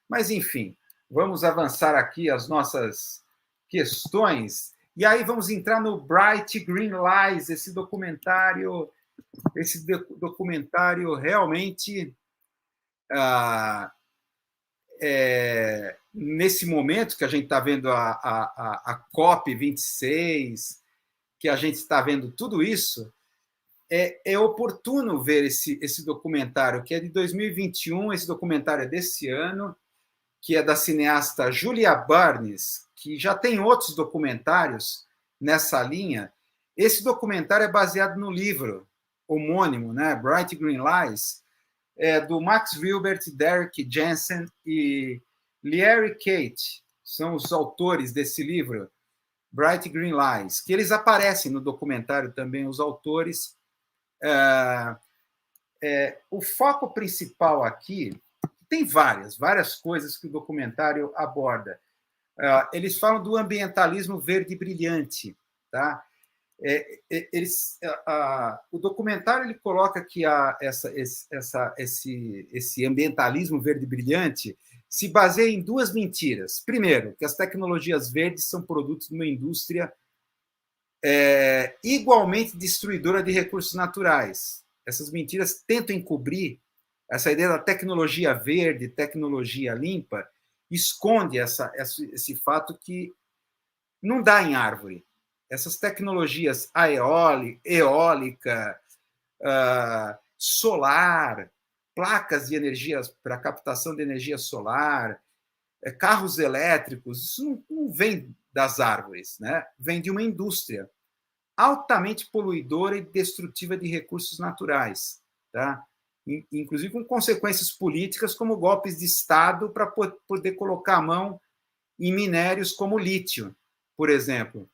Mas, enfim, vamos avançar aqui as nossas questões. E aí vamos entrar no Bright Green Lies, esse documentário realmente nesse momento que a gente está vendo a COP26, que a gente está vendo tudo isso, é oportuno ver esse documentário, que é de 2021, esse documentário é desse ano, que é da cineasta Julia Barnes, que já tem outros documentários nessa linha. Esse documentário é baseado no livro homônimo, né, Bright Green Lies, do Max Wilbert, Derek Jensen e Larry Kate, são os autores desse livro, Bright Green Lies, que eles aparecem no documentário também, os autores. O foco principal aqui, tem várias coisas que o documentário aborda. Eles falam do ambientalismo verde brilhante, tá? O documentário ele coloca que esse ambientalismo verde brilhante se baseia em duas mentiras. Primeiro, que as tecnologias verdes são produtos de uma indústria igualmente destruidora de recursos naturais. Essas mentiras tentam encobrir essa ideia da tecnologia verde, tecnologia limpa, esconde esse fato que não dá em árvore. Essas tecnologias eólica, solar, placas de energia para captação de energia solar, carros elétricos, isso não vem das árvores, né? Vem de uma indústria altamente poluidora e destrutiva de recursos naturais, tá? Inclusive com consequências políticas como golpes de Estado para poder colocar a mão em minérios como lítio, por exemplo.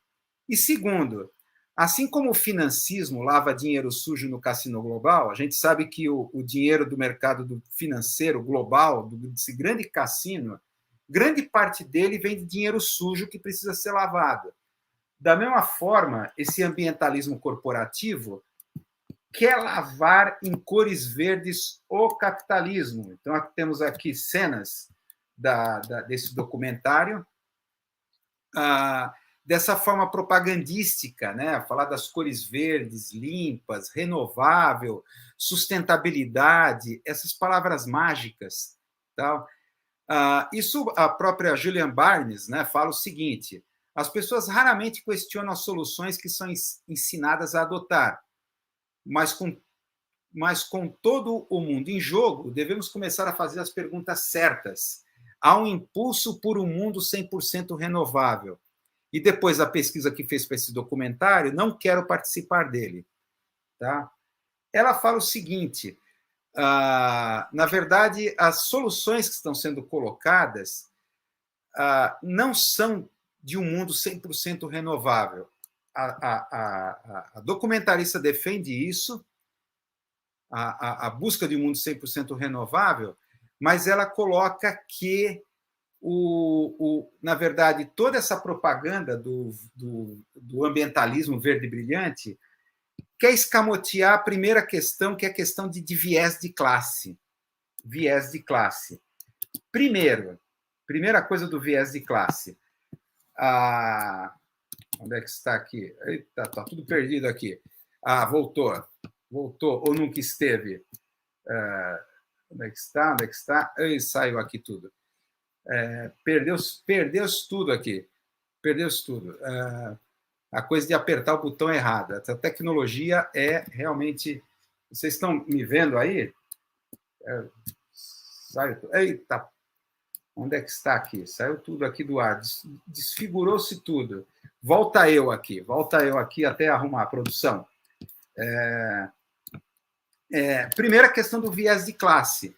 E segundo, assim como o financismo lava dinheiro sujo no cassino global, a gente sabe que o dinheiro do mercado financeiro global, desse grande cassino, grande parte dele vem de dinheiro sujo que precisa ser lavado. Da mesma forma, esse ambientalismo corporativo quer lavar em cores verdes o capitalismo. Então, temos aqui cenas desse documentário, dessa forma propagandística, né? Falar das cores verdes, limpas, renovável, sustentabilidade, essas palavras mágicas. Tal. Isso a própria Julian Barnes, né, fala o seguinte: as pessoas raramente questionam as soluções que são ensinadas a adotar, mas com todo o mundo em jogo, devemos começar a fazer as perguntas certas. Há um impulso por um mundo 100% renovável. E depois da pesquisa que fez para esse documentário, não quero participar dele. Tá? Ela fala o seguinte: na verdade, as soluções que estão sendo colocadas não são de um mundo 100% renovável. A documentarista defende isso, a busca de um mundo 100% renovável, mas ela coloca que, na verdade, toda essa propaganda do ambientalismo verde brilhante quer escamotear a primeira questão, que é a questão de viés de classe. Viés de classe. Primeira coisa do viés de classe. Onde é que está aqui? Eita, está tudo perdido aqui. Voltou, ou nunca esteve. Onde é que está? Saiu aqui tudo. Perdeu-se tudo aqui. Perdeu-se tudo. A coisa de apertar o botão errado. Essa tecnologia é realmente... Vocês estão me vendo aí? Eita! Onde é que está aqui? Saiu tudo aqui do ar. Desfigurou-se tudo. Volta eu aqui até arrumar a produção. Primeira questão do viés de classe.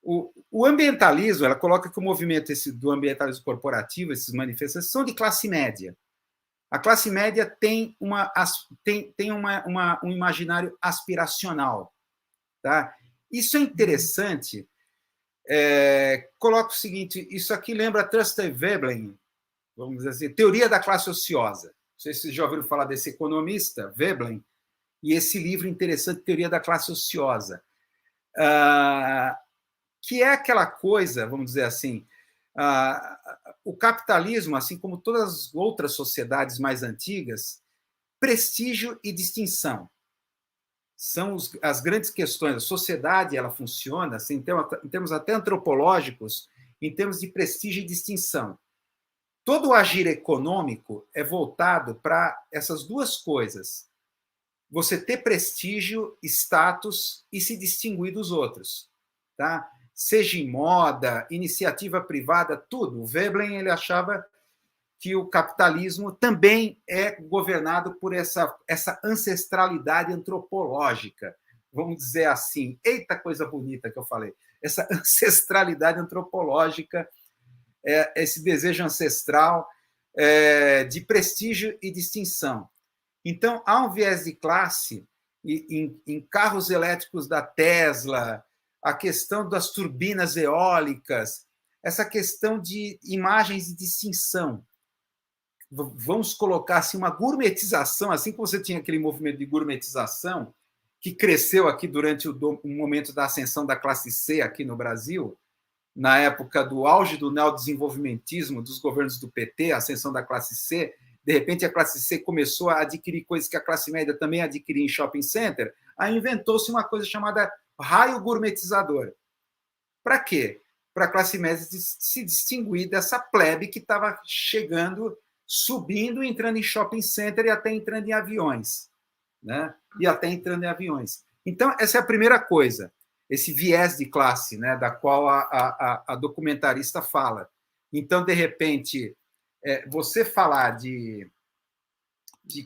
O ambientalismo, ela coloca que o movimento do ambientalismo corporativo, essas manifestações, são de classe média. A classe média tem um imaginário aspiracional. Tá? Isso é interessante. Coloca o seguinte: isso aqui lembra Trustee Veblen, vamos dizer assim, teoria da classe ociosa. Não sei se vocês já ouviram falar desse economista, Veblen, e esse livro interessante, Teoria da Classe Ociosa. que é aquela coisa, vamos dizer assim, o capitalismo, assim como todas as outras sociedades mais antigas, prestígio e distinção são as grandes questões. A sociedade ela funciona assim, em termos até antropológicos, em termos de prestígio e distinção. Todo o agir econômico é voltado para essas duas coisas. Você ter prestígio, status e se distinguir dos outros. Tá? Seja em moda, iniciativa privada, tudo. O Veblen ele achava que o capitalismo também é governado por essa ancestralidade antropológica, vamos dizer assim. Eita, coisa bonita que eu falei. Essa ancestralidade antropológica, esse desejo ancestral de prestígio e distinção. Então, há um viés de classe em carros elétricos da Tesla, a questão das turbinas eólicas, essa questão de imagens de distinção. Vamos colocar assim, uma gourmetização, assim como você tinha aquele movimento de gourmetização que cresceu aqui durante o momento da ascensão da classe C aqui no Brasil, na época do auge do neodesenvolvimentismo dos governos do PT, a ascensão da classe C, de repente a classe C começou a adquirir coisas que a classe média também adquiria em shopping center, aí inventou-se uma coisa chamada raio gourmetizador. Para quê? Para a classe média se distinguir dessa plebe que estava chegando, subindo, entrando em shopping center e até entrando em aviões. Né? E até entrando em aviões. Então, essa é a primeira coisa, esse viés de classe, né, da qual a documentarista fala. Então, de repente, você falar de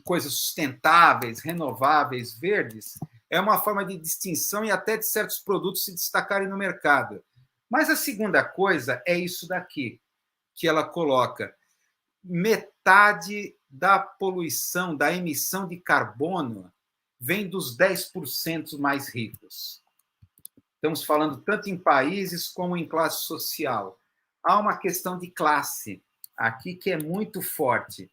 coisas sustentáveis, renováveis, verdes, é uma forma de distinção e até de certos produtos se destacarem no mercado. Mas a segunda coisa é isso daqui, que ela coloca. Metade da poluição, da emissão de carbono, vem dos 10% mais ricos. Estamos falando tanto em países como em classe social. Há uma questão de classe aqui que é muito forte.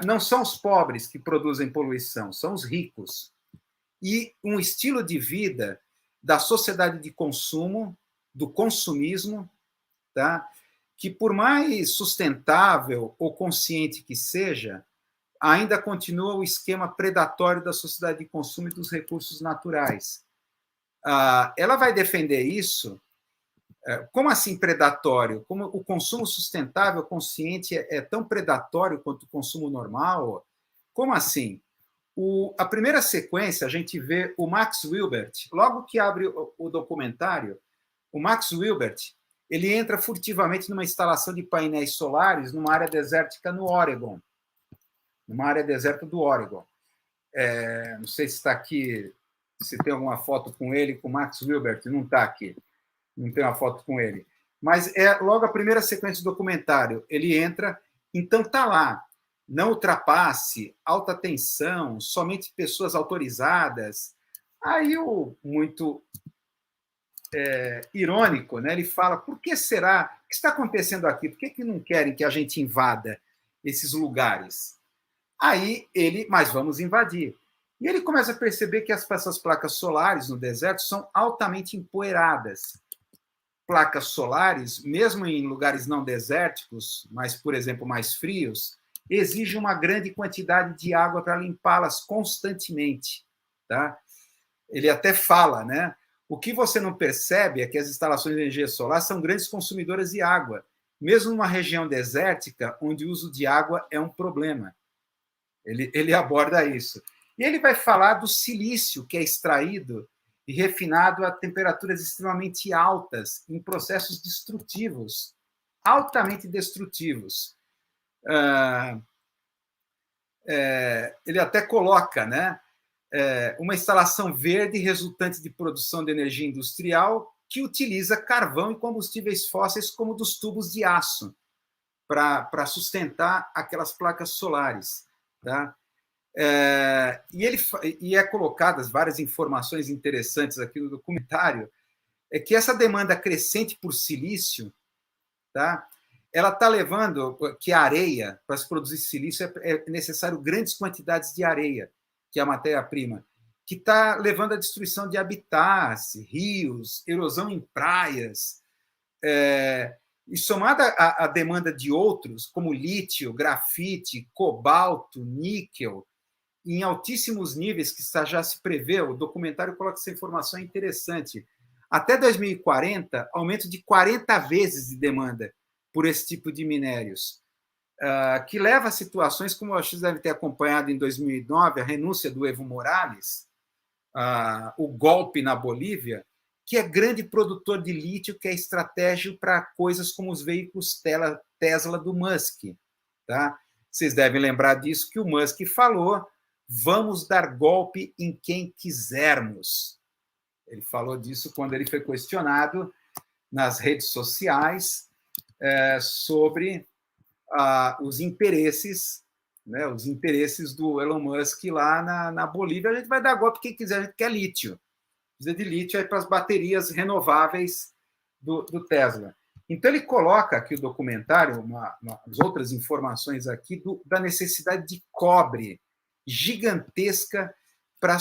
Não são os pobres que produzem poluição, são os ricos. E um estilo de vida da sociedade de consumo, do consumismo, tá? Que, por mais sustentável ou consciente que seja, ainda continua o esquema predatório da sociedade de consumo e dos recursos naturais. Ela vai defender isso. Como assim predatório? Como o consumo sustentável, consciente, é tão predatório quanto o consumo normal? Como assim? A primeira sequência, a gente vê o Max Wilbert, logo que abre o documentário, o Max Wilbert, ele entra furtivamente numa instalação de painéis solares numa área desértica no Oregon, numa área deserta do Oregon. Não sei se está aqui, se tem alguma foto com ele, com o Max Wilbert, não está aqui, não tem uma foto com ele. Mas é logo a primeira sequência do documentário. Ele entra, então está lá, não ultrapasse, alta tensão, somente pessoas autorizadas. Aí o muito irônico, né? Ele fala, por que será? O que está acontecendo aqui? Por que não querem que a gente invada esses lugares? Aí mas vamos invadir. E ele começa a perceber que essas placas solares no deserto são altamente empoeiradas. Placas solares, mesmo em lugares não desérticos, mas, por exemplo, mais frios, exigem uma grande quantidade de água para limpá-las constantemente. Tá? Ele até fala, né? O que você não percebe é que as instalações de energia solar são grandes consumidoras de água, mesmo numa região desértica, onde o uso de água é um problema. Ele aborda isso. E ele vai falar do silício que é extraído e refinado a temperaturas extremamente altas, em processos destrutivos, altamente destrutivos. Ele até coloca, né, uma instalação verde resultante de produção de energia industrial que utiliza carvão e combustíveis fósseis como dos tubos de aço para sustentar aquelas placas solares. Tá? E é colocadas várias informações interessantes aqui no documentário, é que essa demanda crescente por silício, tá? Ela está levando que a areia, para se produzir silício, é necessário grandes quantidades de areia, que é a matéria-prima, que está levando à destruição de habitats, rios, erosão em praias, e somada à demanda de outros, como lítio, grafite, cobalto, níquel, em altíssimos níveis, que já se prevê, o documentário coloca essa informação interessante. Até 2040, aumento de 40 vezes de demanda por esse tipo de minérios, que leva a situações, como vocês devem ter acompanhado em 2009, a renúncia do Evo Morales, o golpe na Bolívia, que é grande produtor de lítio, que é estratégico para coisas como os veículos Tesla do Musk. Tá? Vocês devem lembrar disso, que o Musk falou: vamos dar golpe em quem quisermos. Ele falou disso quando ele foi questionado nas redes sociais sobre os interesses, né, os interesses do Elon Musk lá na Bolívia. A gente vai dar golpe quem quiser, a gente quer lítio. Precisa de lítio para as baterias renováveis do Tesla. Então, ele coloca aqui o documentário, umas outras informações aqui, da necessidade de cobre gigantesca para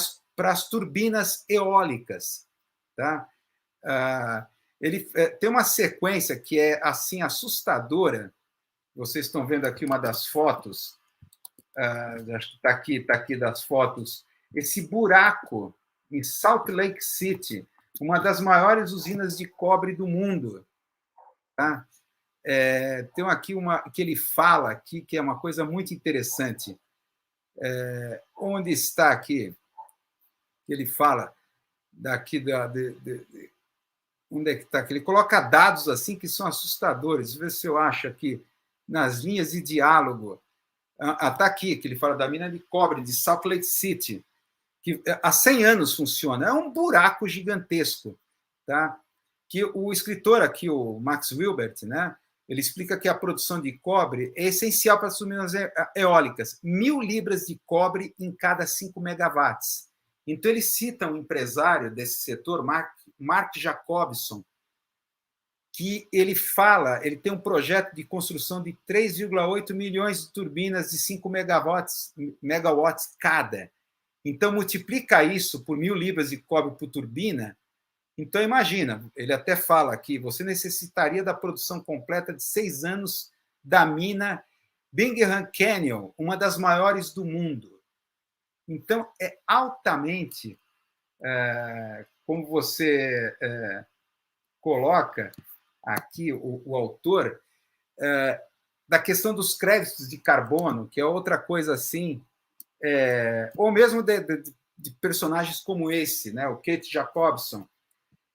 as turbinas eólicas. Tá? Ele tem uma sequência que é assim assustadora. Vocês estão vendo aqui uma das fotos, acho que está aqui das fotos, esse buraco em Salt Lake City, uma das maiores usinas de cobre do mundo. Tá? Tem aqui uma que ele fala aqui, que é uma coisa muito interessante. Onde está aqui? Ele fala daqui onde é que está aqui? Ele coloca dados assim que são assustadores. Vê se eu acho aqui nas linhas de diálogo. Está aqui, que ele fala da mina de cobre de Salt Lake City, que há 100 anos funciona. É um buraco gigantesco. Tá? Que o escritor aqui, o Max Wilbert, né, ele explica que a produção de cobre é essencial para as turbinas eólicas. 1.000 libras de cobre em cada 5 megawatts. Então, ele cita um empresário desse setor, Mark Jacobson, que ele fala, ele tem um projeto de construção de 3,8 milhões de turbinas de 5 megawatts cada. Então, multiplica isso por 1.000 libras de cobre por turbina. Então, imagina, ele até fala aqui, você necessitaria da produção completa de 6 anos da mina Bingham Canyon, uma das maiores do mundo. Então, é altamente, como você coloca aqui, o autor, da questão dos créditos de carbono, que é outra coisa assim, ou mesmo de personagens como esse, né, o Kate Jacobson,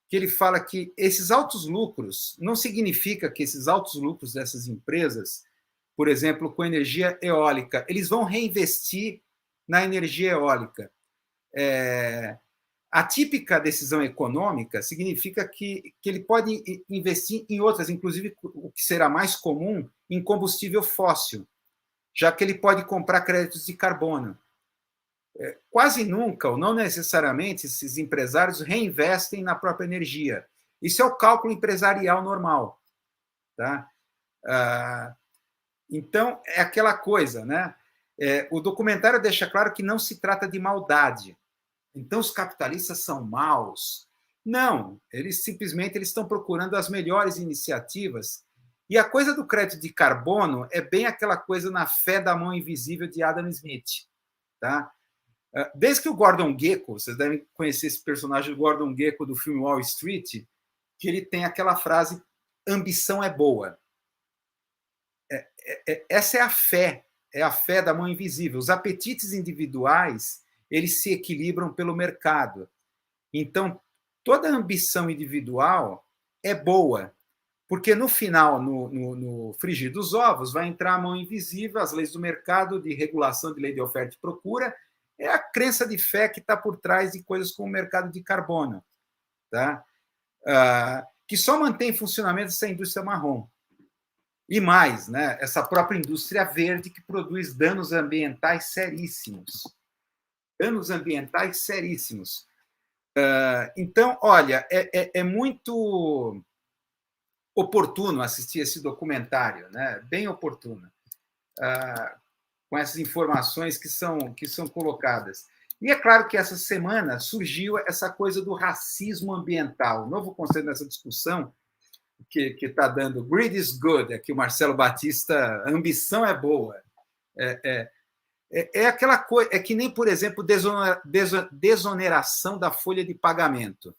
que ele fala que esses altos lucros, não significa que esses altos lucros dessas empresas, por exemplo, com energia eólica, eles vão reinvestir na energia eólica. A típica decisão econômica significa que ele pode investir em outras, inclusive o que será mais comum, em combustível fóssil, já que ele pode comprar créditos de carbono. Quase nunca, ou não necessariamente, esses empresários reinvestem na própria energia. Isso é o cálculo empresarial normal. Tá? Então, é aquela coisa, né? O documentário deixa claro que não se trata de maldade. Então, os capitalistas são maus. Não, eles simplesmente estão procurando as melhores iniciativas. E a coisa do crédito de carbono é bem aquela coisa na fé da mão invisível de Adam Smith. Tá? Desde que o Gordon Gekko, vocês devem conhecer esse personagem do Gordon Gekko do filme Wall Street, que ele tem aquela frase: ambição é boa. Essa é a fé da mão invisível. Os apetites individuais, eles se equilibram pelo mercado. Então, toda ambição individual é boa, porque no final, no frigir dos ovos, vai entrar a mão invisível, as leis do mercado, de regulação de lei de oferta e procura. É a crença de fé que está por trás de coisas como o mercado de carbono, tá? Que só mantém em funcionamento essa indústria marrom. E mais, né? Essa própria indústria verde que produz danos ambientais seríssimos. Danos ambientais seríssimos. Então, olha, é muito oportuno assistir esse documentário, né? Bem oportuno. Com essas informações que são colocadas. E é claro que essa semana surgiu essa coisa do racismo ambiental, o novo conceito nessa discussão que está dando greed is good, aqui o Marcelo Batista, ambição é boa. É aquela coisa, é que nem, por exemplo, desoneração da folha de pagamento,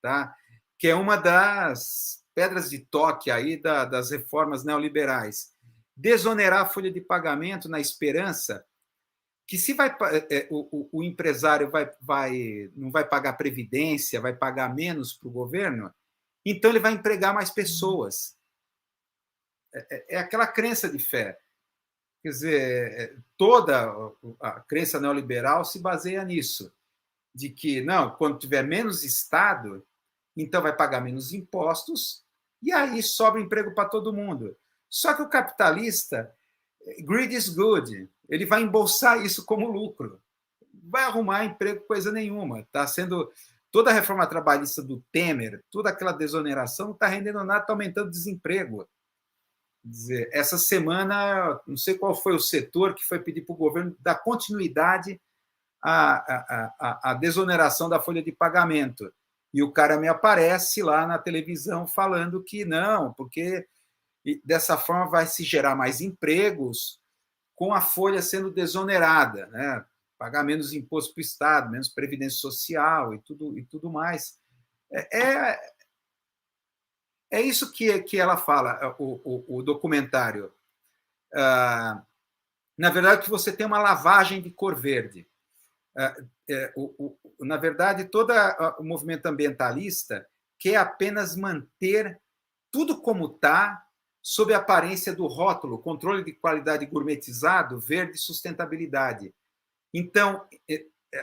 tá? Que é uma das pedras de toque aí das reformas neoliberais. Desonerar a folha de pagamento na esperança que se o empresário não vai pagar previdência, vai pagar menos para o governo, então ele vai empregar mais pessoas. É aquela crença de fé. Quer dizer, toda a crença neoliberal se baseia nisso, de que, não, quando tiver menos Estado, então vai pagar menos impostos, e aí sobra emprego para todo mundo. Só que o capitalista, greed is good, ele vai embolsar isso como lucro. Vai arrumar emprego coisa nenhuma. Está sendo toda a reforma trabalhista do Temer, toda aquela desoneração não está rendendo nada, está aumentando o desemprego. Quer dizer, essa semana, não sei qual foi o setor que foi pedir para o governo dar continuidade à desoneração da folha de pagamento. E o cara me aparece lá na televisão falando que não, porque dessa forma vai se gerar mais empregos com a folha sendo desonerada, né? Pagar menos imposto para o Estado, menos previdência social e tudo mais. É isso que ela fala, o documentário. Na verdade, que você tem uma lavagem de cor verde. Na verdade, todo o movimento ambientalista quer apenas manter tudo como está, sob a aparência do rótulo, controle de qualidade gourmetizado, verde e sustentabilidade. Então,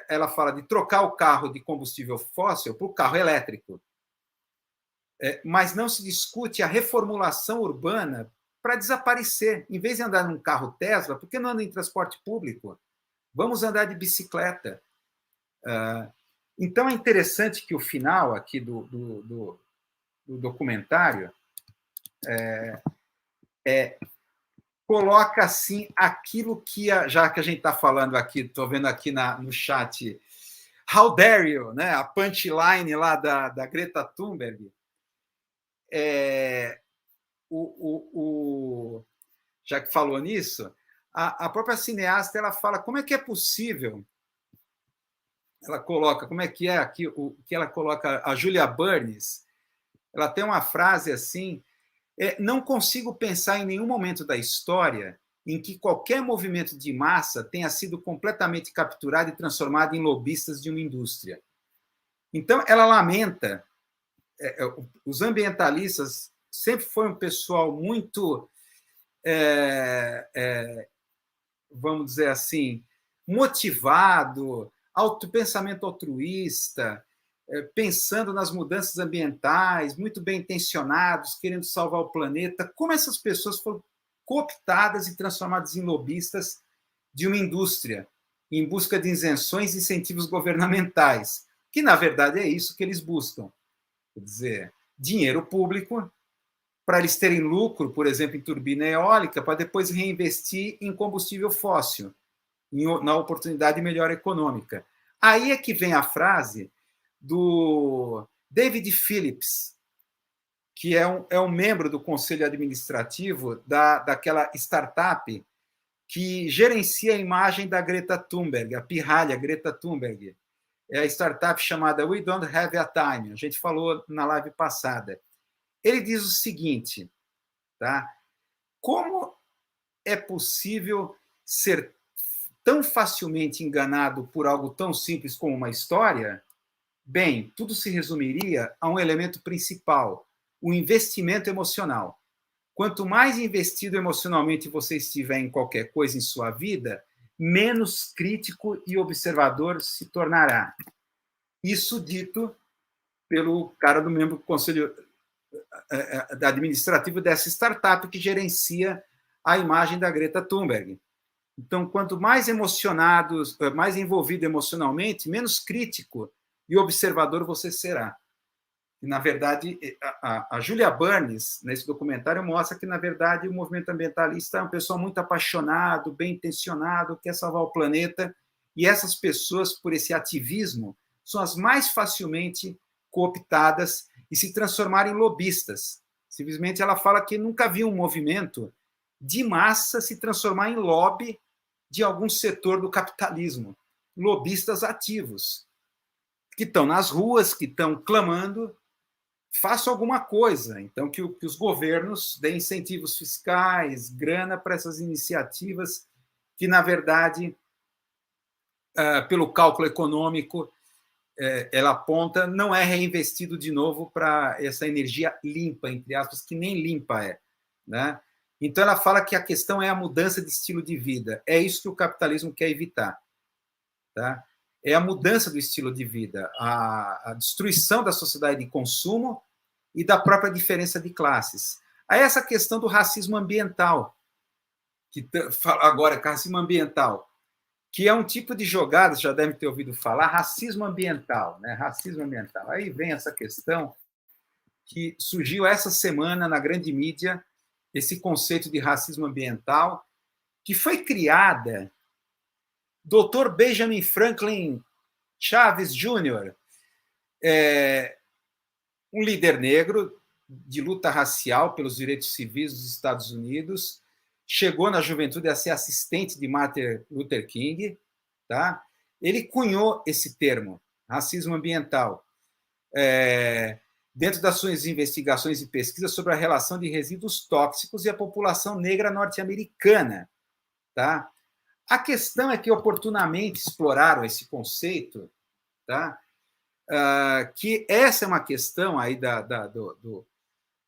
ela fala de trocar o carro de combustível fóssil por carro elétrico. Mas não se discute a reformulação urbana para desaparecer. Em vez de andar num carro Tesla, por que não anda em transporte público? Vamos andar de bicicleta. Então, é interessante que o final aqui do documentário coloca assim aquilo que, já que a gente está falando aqui, estou vendo aqui no chat, how dare you, né? A punchline lá da Greta Thunberg. Já que falou nisso, a própria cineasta ela fala como é que é possível. Ela coloca, como é que aqui, o que ela coloca, a Julia Burns, ela tem uma frase assim: não consigo pensar em nenhum momento da história em que qualquer movimento de massa tenha sido completamente capturado e transformado em lobistas de uma indústria. Então, ela lamenta, os ambientalistas sempre foi um pessoal muito, vamos dizer assim, motivado, pensamento altruísta, pensando nas mudanças ambientais, muito bem intencionados, querendo salvar o planeta. Como essas pessoas foram cooptadas e transformadas em lobistas de uma indústria, em busca de isenções e incentivos governamentais, que, na verdade, é isso que eles buscam. Quer dizer, dinheiro público para eles terem lucro, por exemplo, em turbina eólica, para depois reinvestir em combustível fóssil, na oportunidade de melhora econômica. Aí é que vem a frase do David Phillips, que é um membro do conselho administrativo daquela startup que gerencia a imagem da Greta Thunberg, a pirralha Greta Thunberg. É a startup chamada We Don't Have a Time. A gente falou na live passada. Ele diz o seguinte, tá? Como é possível ser tão facilmente enganado por algo tão simples como uma história? Bem, tudo se resumiria a um elemento principal, o investimento emocional. Quanto mais investido emocionalmente você estiver em qualquer coisa em sua vida, menos crítico e observador se tornará. Isso dito pelo cara do membro do conselho administrativo dessa startup que gerencia a imagem da Greta Thunberg. Então, quanto mais emocionado, mais envolvido emocionalmente, menos crítico e observador você será. E, na verdade, a Julia Burns, nesse documentário, mostra que, na verdade, o movimento ambientalista é um pessoal muito apaixonado, bem intencionado, quer salvar o planeta, e essas pessoas, por esse ativismo, são as mais facilmente cooptadas e se transformarem em lobistas. Simplesmente ela fala que nunca viu um movimento de massa se transformar em lobby de algum setor do capitalismo. Lobistas ativos, que estão nas ruas, que estão clamando, façam alguma coisa. Então, que os governos deem incentivos fiscais, grana para essas iniciativas que, na verdade, pelo cálculo econômico, ela aponta, não é reinvestido de novo para essa energia limpa, entre aspas, que nem limpa é. Né? Então, ela fala que a questão é a mudança de estilo de vida. É isso que o capitalismo quer evitar. Tá? É a mudança do estilo de vida, a destruição da sociedade de consumo e da própria diferença de classes. Aí essa questão do racismo ambiental, que agora racismo ambiental, que é um tipo de jogada, já deve ter ouvido falar, racismo ambiental, né? Racismo ambiental. Aí vem essa questão que surgiu essa semana na grande mídia, esse conceito de racismo ambiental, que foi criada Dr. Benjamin Franklin Chaves Jr., um líder negro de luta racial pelos direitos civis dos Estados Unidos, chegou na juventude a ser assistente de Martin Luther King, tá? Ele cunhou esse termo, racismo ambiental, dentro das suas investigações e pesquisas sobre a relação de resíduos tóxicos e a população negra norte-americana, tá? A questão é que oportunamente exploraram esse conceito, tá? Que essa é uma questão aí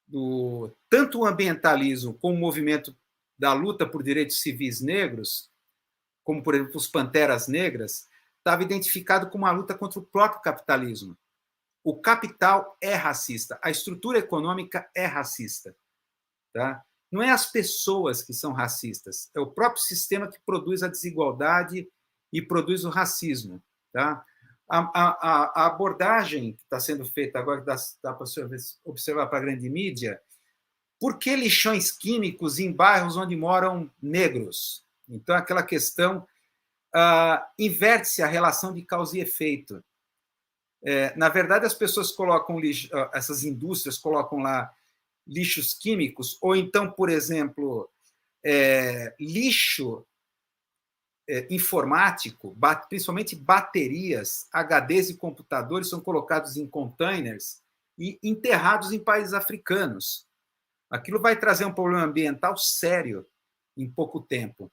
do tanto o ambientalismo como o movimento da luta por direitos civis negros, como, por exemplo, os Panteras Negras, estava identificado com uma luta contra o próprio capitalismo. O capital é racista, a estrutura econômica é racista. Tá? Não é as pessoas que são racistas, é o próprio sistema que produz a desigualdade e produz o racismo. Tá? A abordagem que está sendo feita agora, que dá para observar para a grande mídia, por que lixões químicos em bairros onde moram negros? Então, aquela questão inverte-se a relação de causa e efeito. Na verdade, as pessoas colocam lixo, essas indústrias colocam lá lixos químicos, ou então, por exemplo, lixo informático, principalmente baterias, HDs e computadores são colocados em containers e enterrados em países africanos. Aquilo vai trazer um problema ambiental sério em pouco tempo.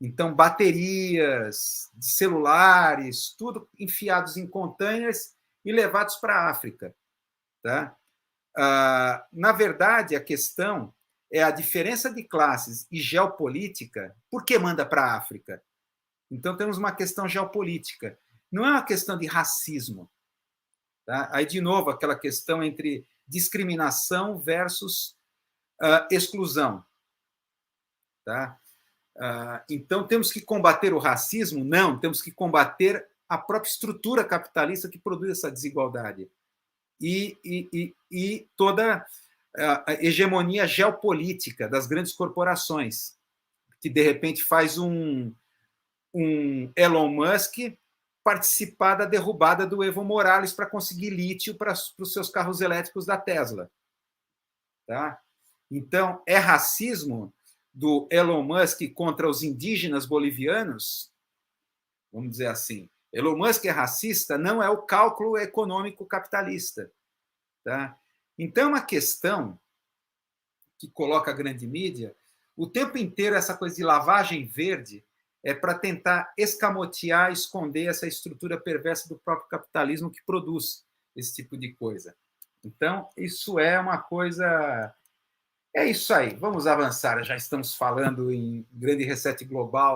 Então, baterias de celulares, tudo enfiados em containers e levados para a África. Tá? Na verdade, a questão é a diferença de classes e geopolítica. Por que manda para a África? Então, temos uma questão geopolítica. Não é uma questão de racismo. Tá? Aí, de novo, aquela questão entre discriminação versus exclusão. Tá? Então, temos que combater o racismo? Não, temos que combater a própria estrutura capitalista que produz essa desigualdade. E toda a hegemonia geopolítica das grandes corporações, que, de repente, faz um Elon Musk participar da derrubada do Evo Morales para conseguir lítio para os seus carros elétricos da Tesla. Tá? Então, é racismo do Elon Musk contra os indígenas bolivianos? Vamos dizer assim. Elon Musk é racista? Não, é o cálculo econômico capitalista. Tá? Então, é uma questão que coloca a grande mídia o tempo inteiro, essa coisa de lavagem verde, é para tentar escamotear, esconder essa estrutura perversa do próprio capitalismo que produz esse tipo de coisa. Então, isso é uma coisa... É isso aí, vamos avançar. Já estamos falando em grande reset global.